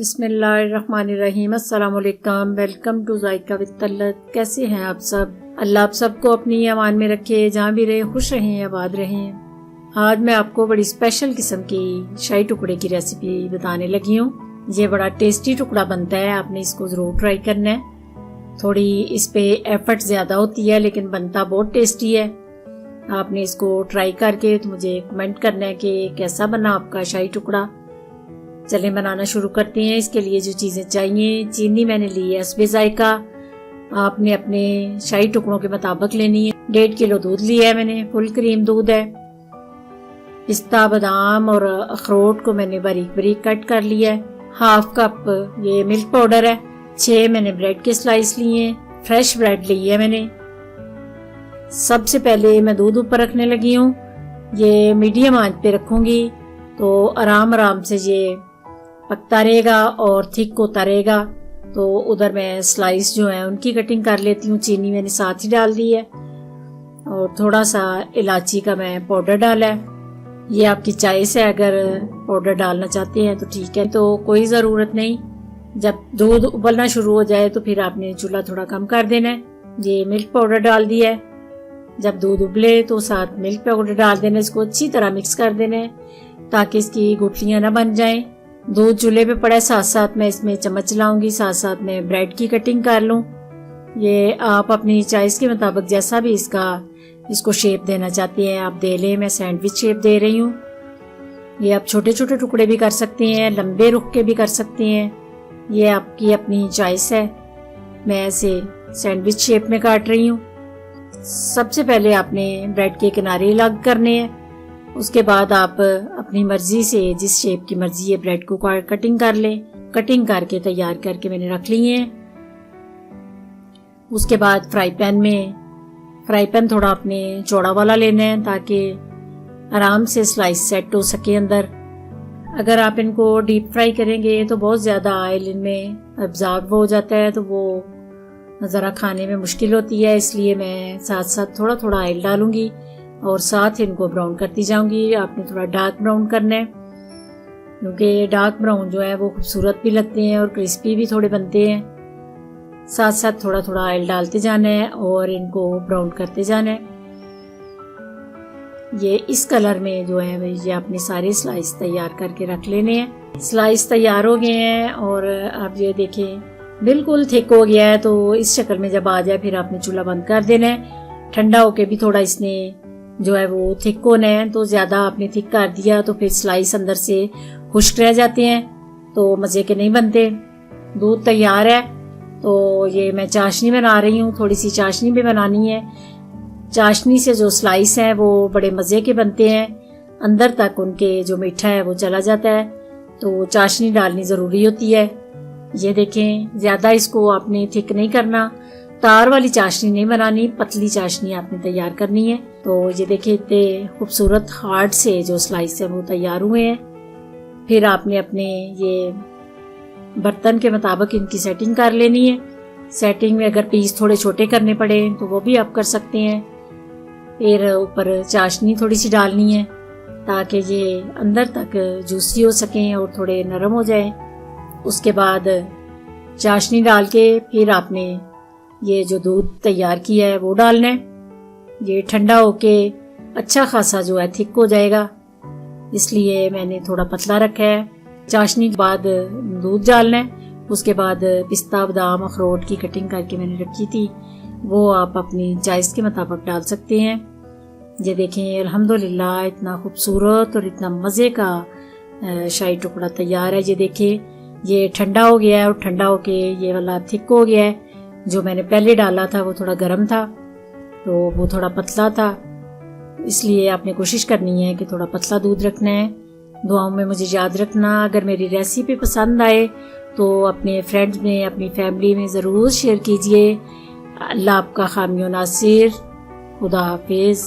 बिस्मिल्लाहिर्रहमानिर्रहीम। अस्सलाम वालेकुम। Welcome to Zaika with Talat. कैसे हैं आप सब? अल्लाह आप सबको अपनी अमान में रखे, जहाँ भी रहे खुश रहें, आबाद रहें। आज मैं आपको बड़ी स्पेशल किस्म की शाही टुकड़े की रेसिपी बताने लगी हूँ। ये बड़ा टेस्टी टुकड़ा बनता है, आपने इसको ज़रूर ट्राई करना है। थोड़ी इस पे एफर्ट ज़्यादा होती है लेकिन बनता बहुत टेस्टी है। आपने इसको ट्राई करके तो मुझे कमेंट करना है कि कैसा बना आपका शाही टुकड़ा। चलें बनाना शुरू करते हैं। इसके लिए जो चीज़ें चाहिए, चीनी मैंने ली है हस्बे जायका, आपने अपने शाही टुकड़ों के मुताबिक लेनी है। 1.5 किलो दूध लिया है मैंने, फुल क्रीम दूध है। पिस्ता, बादाम और अखरोट को मैंने बारीक बारीक कट कर लिया है। 1/2 कप ये मिल्क पाउडर है। 6 मैंने ब्रेड के स्लाइस लिए हैं, फ्रेश ब्रेड ली है मैंने। सबसे पहले मैं दूध ऊपर रखने लगी हूँ। ये मीडियम आंच पे रखूंगी तो आराम आराम से ये पकता रहेगा और थिक होता रहेगा। तो उधर मैं स्लाइस जो है उनकी कटिंग कर लेती हूँ। चीनी मैंने साथ ही डाल दी है और थोड़ा सा इलायची का मैं पाउडर डाला है। ये आपकी चॉइस है, अगर पाउडर डालना चाहते हैं तो ठीक है, तो कोई ज़रूरत नहीं। जब दूध उबलना शुरू हो जाए तो फिर आपने चूल्हा थोड़ा कम कर देना है। ये मिल्क पाउडर डाल दिया है। जब दूध उबले तो साथ मिल्क पाउडर डाल देना, इसको अच्छी तरह मिक्स कर देना है ताकि इसकी गुठलियाँ ना बन जाएं। दूध चूल्हे पे पड़ा है, साथ साथ मैं इसमें चम्मच चलाऊंगी, साथ साथ मैं ब्रेड की कटिंग कर लूँ। ये आप अपनी चॉइस के मुताबिक जैसा भी इसको शेप देना चाहते हैं आप दे लें। मैं सैंडविच शेप दे रही हूँ। ये आप छोटे छोटे टुकड़े भी कर सकते हैं, लंबे रुख के भी कर सकते हैं, ये आपकी अपनी चॉइस है। मैं ऐसे सैंडविच शेप में काट रही हूँ। सबसे पहले आपने ब्रेड के किनारे अलग करने हैं, उसके बाद आप अपनी मर्जी से जिस शेप की मर्जी है ब्रेड को कटिंग कर लें। कटिंग करके तैयार करके मैंने रख लिए हैं। उसके बाद फ्राई पैन थोड़ा आपने चौड़ा वाला लेना है ताकि आराम से स्लाइस सेट हो सके अंदर। अगर आप इनको डीप फ्राई करेंगे तो बहुत ज़्यादा ऑयल इनमें अब्जॉर्ब हो जाता है, तो वो ज़रा खाने में मुश्किल होती है। इसलिए मैं साथ साथ थोड़ा थोड़ा ऑयल डालूंगी और साथ इनको ब्राउन करती जाऊंगी। आपने थोड़ा डार्क ब्राउन करना है क्योंकि डार्क ब्राउन जो है वो खूबसूरत भी लगते हैं और क्रिस्पी भी थोड़े बनते हैं। साथ साथ थोड़ा थोड़ा ऑयल डालते जाना है और इनको ब्राउन करते जाना है। ये इस कलर में जो है ये आपने सारे स्लाइस तैयार करके रख लेने हैं। स्लाइस तैयार हो गए हैं और आप ये देखें बिल्कुल थिक हो गया है। तो इस शक्ल में जब आ जाए फिर आपने चूल्हा बंद कर देना है। ठंडा होके भी थोड़ा इसने जो है वो थिक होना है, तो ज़्यादा आपने थिक कर दिया तो फिर स्लाइस अंदर से खुश्क रह जाते हैं तो मज़े के नहीं बनते। दूध तैयार है तो ये मैं चाशनी बना रही हूँ। थोड़ी सी चाशनी भी बनानी है। चाशनी से जो स्लाइस हैं वो बड़े मज़े के बनते हैं, अंदर तक उनके जो मीठा है वो चला जाता है, तो चाशनी डालनी ज़रूरी होती है। ये देखें, ज़्यादा इसको आपने थिक नहीं करना, तार वाली चाशनी नहीं बनानी, पतली चाशनी आपने तैयार करनी है। तो ये देखिए इतने खूबसूरत हार्ड से जो स्लाइस है वो तैयार हुए हैं। फिर आपने अपने ये बर्तन के मुताबिक इनकी सेटिंग कर लेनी है। सेटिंग में अगर पीस थोड़े छोटे करने पड़े तो वो भी आप कर सकते हैं। फिर ऊपर चाशनी थोड़ी सी डालनी है ताकि ये अंदर तक जूसी हो सकें और थोड़े नरम हो जाएं। उसके बाद चाशनी डाल के फिर आपने ये जो दूध तैयार किया है वो डालना है। ये ठंडा होके अच्छा खासा जो है थिक हो जाएगा, इसलिए मैंने थोड़ा पतला रखा है। चाशनी के बाद दूध डालना है। उसके बाद पिस्ता, बादाम, अखरोट की कटिंग करके मैंने रखी थी, वो आप अपनी चॉइस के मुताबिक डाल सकते हैं। ये देखें अल्हम्दुलिल्लाह इतना खूबसूरत और इतना मज़े का शाही टुकड़ा तैयार है। ये देखें ये ठंडा हो गया है और ठंडा होके ये वाला थिक हो गया है। जो मैंने पहले डाला था वो थोड़ा गर्म था तो वो थोड़ा पतला था, इसलिए आपने कोशिश करनी है कि थोड़ा पतला दूध रखना है। दुआओं में मुझे याद रखना। अगर मेरी रेसिपी पसंद आए तो अपने फ्रेंड्स में, अपनी फैमिली में ज़रूर शेयर कीजिए। अल्लाह आपका हामी नासिर। खुदा हाफिज़।